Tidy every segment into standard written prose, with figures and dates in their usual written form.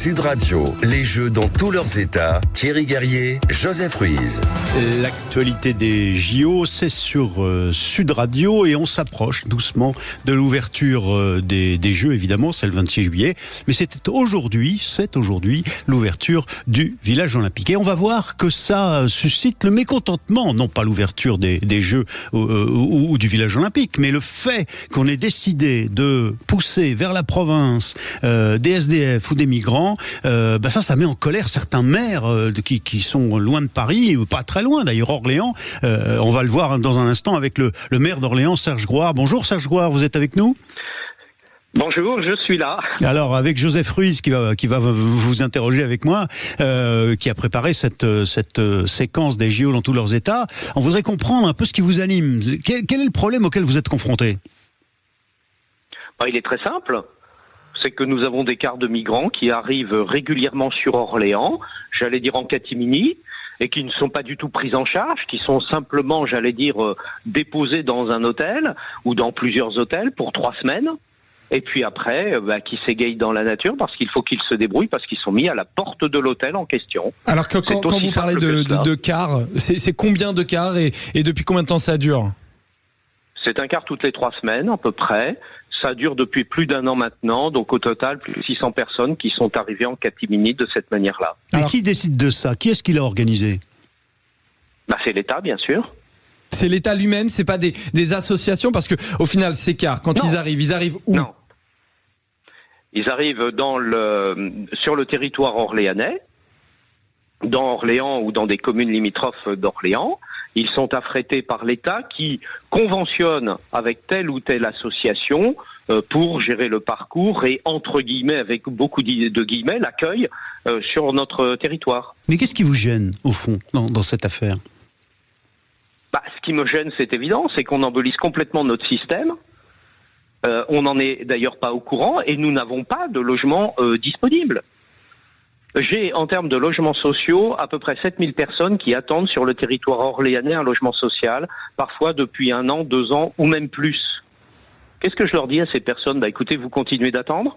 Sud Radio, les jeux dans tous leurs états. Thierry Guerrier, Joseph Ruiz. L'actualité des JO, c'est sur Sud Radio et on s'approche doucement de l'ouverture des Jeux, évidemment, c'est le 26 juillet. Mais c'est aujourd'hui l'ouverture du village olympique. Et on va voir que ça suscite le mécontentement, non pas l'ouverture des Jeux ou du village olympique, mais le fait qu'on ait décidé de pousser vers la province des SDF ou des migrants, ça met en colère certains maires qui sont loin de Paris, ou pas très loin d'ailleurs, Orléans. On va le voir dans un instant avec le maire d'Orléans, Serge Grouard. Bonjour Serge Grouard, vous êtes avec nous ? Bonjour, je suis là. Alors avec Joseph Ruiz qui va vous interroger avec moi, qui a préparé cette séquence des JO dans tous leurs états, on voudrait comprendre un peu ce qui vous anime. Quel est le problème auquel vous êtes confronté ? Il est très simple. C'est que nous avons des cars de migrants qui arrivent régulièrement sur Orléans, j'allais dire en catimini, et qui ne sont pas du tout pris en charge, qui sont simplement, déposés dans un hôtel ou dans plusieurs hôtels pour 3 semaines. Et puis après, qui s'égayent dans la nature parce qu'il faut qu'ils se débrouillent, parce qu'ils sont mis à la porte de l'hôtel en question. Alors que quand vous parlez de cars, c'est combien de cars et depuis combien de temps ça dure ? C'est un car toutes les 3 semaines à peu près. Ça dure depuis plus d'1 an maintenant, donc au total, plus de 600 personnes qui sont arrivées en catimini de cette manière-là. Et qui décide de ça ? Qui est-ce qui l'a organisé ? C'est l'État, bien sûr. C'est l'État lui-même, c'est pas des associations, parce que au final, ces cars, quand ils arrivent où ? Non. Ils arrivent sur le territoire orléanais, dans Orléans ou dans des communes limitrophes d'Orléans. Ils sont affrétés par l'État qui conventionne avec telle ou telle association pour gérer le parcours et, entre guillemets, avec beaucoup de guillemets, l'accueil sur notre territoire. Mais qu'est-ce qui vous gêne, au fond, dans cette affaire ? Ce qui me gêne, c'est évident, c'est qu'on embellisse complètement notre système. On n'en est d'ailleurs pas au courant et nous n'avons pas de logements disponibles. J'ai, en termes de logements sociaux, à peu près 7000 personnes qui attendent sur le territoire orléanais un logement social, parfois depuis 1 an, 2 ans ou même plus. Qu'est-ce que je leur dis à ces personnes ? Écoutez, vous continuez d'attendre ?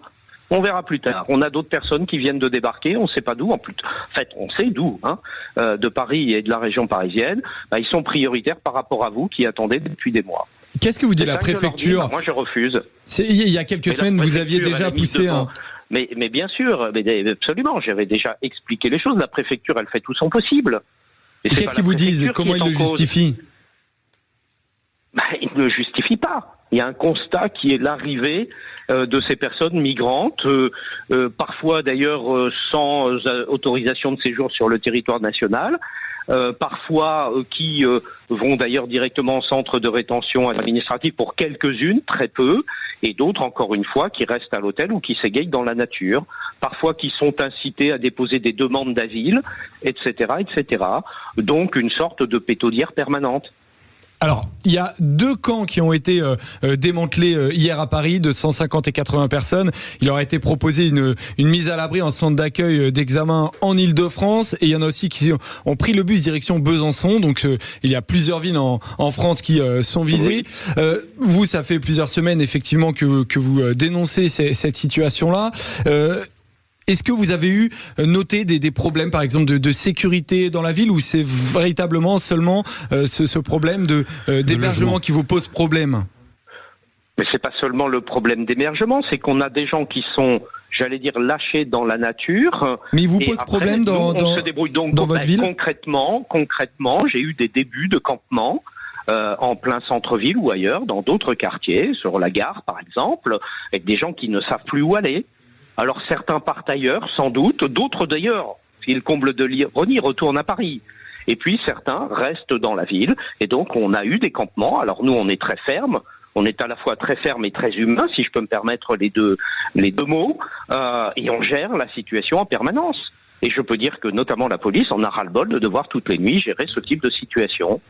On verra plus tard. On a d'autres personnes qui viennent de débarquer, on ne sait pas d'où, en fait, on sait d'où, de Paris et de la région parisienne. Ils sont prioritaires par rapport à vous qui attendez depuis des mois. Qu'est-ce que vous dit la préfecture ? Moi, je refuse. Il y a quelques semaines, vous aviez déjà poussé un... Mais bien sûr, absolument, j'avais déjà expliqué les choses. La préfecture, elle fait tout son possible. Et qu'est-ce qu'ils vous disent ? Comment ils le justifient ? Ils ne le justifient pas. Il y a un constat qui est l'arrivée de ces personnes migrantes, parfois d'ailleurs sans autorisation de séjour sur le territoire national, parfois qui vont d'ailleurs directement au centre de rétention administrative pour quelques-unes, très peu, et d'autres, encore une fois, qui restent à l'hôtel ou qui s'égayent dans la nature, parfois qui sont incités à déposer des demandes d'asile, etc., etc. Donc une sorte de pétaudière permanente. Alors, il y a 2 camps qui ont été démantelés hier à Paris, de 150 et 80 personnes. Il leur a été proposé une mise à l'abri en centre d'accueil d'examen en Île-de-France. Et il y en a aussi qui ont pris le bus direction Besançon. Donc, il y a plusieurs villes en France qui sont visées. Oui. Vous, ça fait plusieurs semaines, effectivement, que vous dénoncez cette situation-là. Est-ce que vous avez eu noté des problèmes, par exemple, de sécurité dans la ville, ou c'est véritablement seulement ce problème d'hébergement qui vous pose problème ? Mais c'est pas seulement le problème d'hébergement, c'est qu'on a des gens qui sont, lâchés dans la nature. Mais il vous pose problème dans votre ville ? Concrètement, j'ai eu des débuts de campement en plein centre-ville ou ailleurs, dans d'autres quartiers, sur la gare par exemple, avec des gens qui ne savent plus où aller. Alors certains partent ailleurs, sans doute, d'autres d'ailleurs, s'ils comblent de l'ironie, retournent à Paris. Et puis certains restent dans la ville, et donc on a eu des campements. Alors nous, on est très ferme, on est à la fois très ferme et très humain, si je peux me permettre les deux mots, et on gère la situation en permanence. Et je peux dire que notamment la police en a ras-le-bol de devoir toutes les nuits gérer ce type de situation.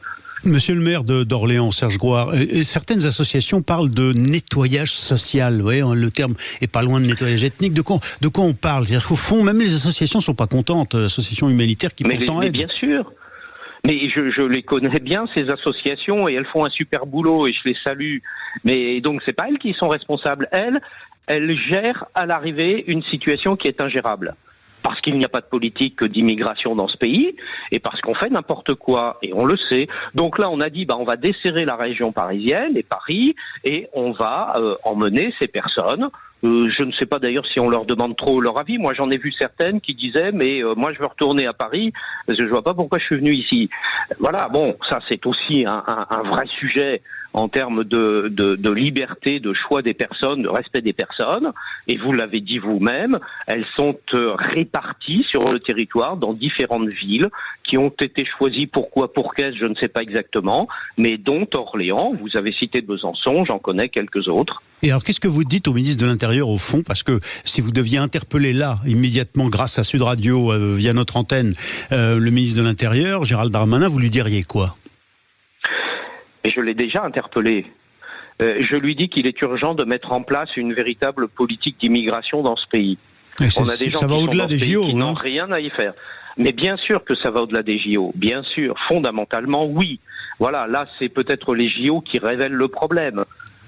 Monsieur le maire d'Orléans, Serge Grouard, certaines associations parlent de nettoyage social. Vous voyez, le terme est pas loin de nettoyage ethnique. De quoi on parle ? C'est-à-dire qu'au fond, même les associations sont pas contentes, associations humanitaires qui pourtant aident. Mais bien sûr. Mais je les connais bien, ces associations, et elles font un super boulot, et je les salue. Mais donc, c'est pas elles qui sont responsables. Elles gèrent à l'arrivée une situation qui est ingérable. Parce qu'il n'y a pas de politique d'immigration dans ce pays, et parce qu'on fait n'importe quoi, et on le sait. Donc là, on a dit, on va desserrer la région parisienne et Paris, et on va emmener ces personnes. Je ne sais pas d'ailleurs si on leur demande trop leur avis. Moi, j'en ai vu certaines qui disaient, mais moi, je veux retourner à Paris, parce que je vois pas pourquoi je suis venu ici. Voilà, bon, ça, c'est aussi un vrai sujet en termes de liberté, de choix des personnes, de respect des personnes. Et vous l'avez dit vous-même, elles sont réparties sur le territoire dans différentes villes qui ont été choisies. Pourquoi, pour qu'est-ce, je ne sais pas exactement, mais dont Orléans. Vous avez cité Besançon, j'en connais quelques autres. Et alors, qu'est-ce que vous dites au ministre de l'Intérieur, au fond? Parce que si vous deviez interpeller là, immédiatement, grâce à Sud Radio, via notre antenne, le ministre de l'Intérieur, Gérald Darmanin, vous lui diriez quoi? Et je l'ai déjà interpellé. Je lui dis qu'il est urgent de mettre en place une véritable politique d'immigration dans ce pays. On a des gens qui sont dans ce pays qui n'ont rien à y faire. Mais bien sûr que ça va au-delà des JO. Bien sûr, fondamentalement, oui. Voilà, là, c'est peut-être les JO qui révèlent le problème.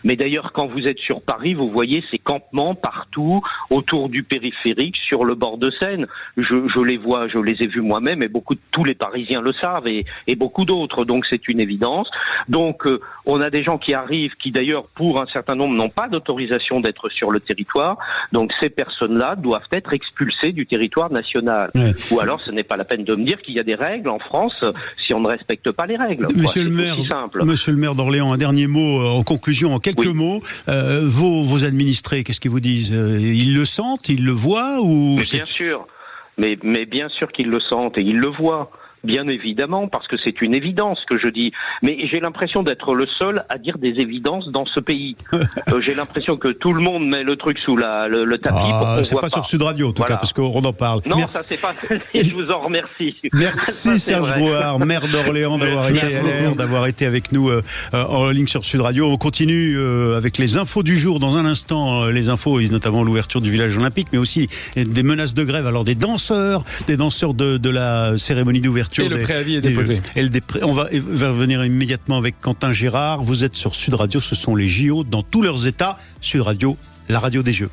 Mais d'ailleurs, quand vous êtes sur Paris, vous voyez ces campements partout, autour du périphérique, sur le bord de Seine. Je les vois, je les ai vus moi-même, et tous les Parisiens le savent, et beaucoup d'autres. Donc c'est une évidence. Donc on a des gens qui arrivent, qui d'ailleurs, pour un certain nombre, n'ont pas d'autorisation d'être sur le territoire. Donc ces personnes-là doivent être expulsées du territoire national. Ouais. Ou alors, ce n'est pas la peine de me dire qu'il y a des règles en France si on ne respecte pas les règles. Monsieur le maire d'Orléans, un dernier mot en conclusion, en quelques mots. Vos administrés, qu'est-ce qu'ils vous disent? Ils le sentent, ils le voient ou... Bien sûr, mais bien sûr qu'ils le sentent et ils le voient. Bien évidemment, parce que c'est une évidence que je dis. Mais j'ai l'impression d'être le seul à dire des évidences dans ce pays. J'ai l'impression que tout le monde met le truc sous le tapis pour qu'on voit pas. C'est pas sur Sud Radio, en tout cas, parce qu'on en parle. Non, merci. Ça c'est pas... Je vous en remercie. Merci Serge Brouard, maire d'Orléans, d'avoir été avec nous en ligne sur Sud Radio. On continue avec les infos du jour. Dans un instant, les infos, et notamment l'ouverture du village olympique, mais aussi des menaces de grève. Alors des danseurs de la cérémonie d'ouverture. Et le préavis est déposé. On va revenir immédiatement avec Quentin Gérard. Vous êtes sur Sud Radio, ce sont les JO dans tous leurs états. Sud Radio, la radio des Jeux.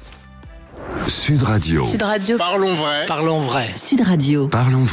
Sud Radio. Sud Radio. Parlons vrai. Parlons vrai. Sud Radio. Parlons vrai.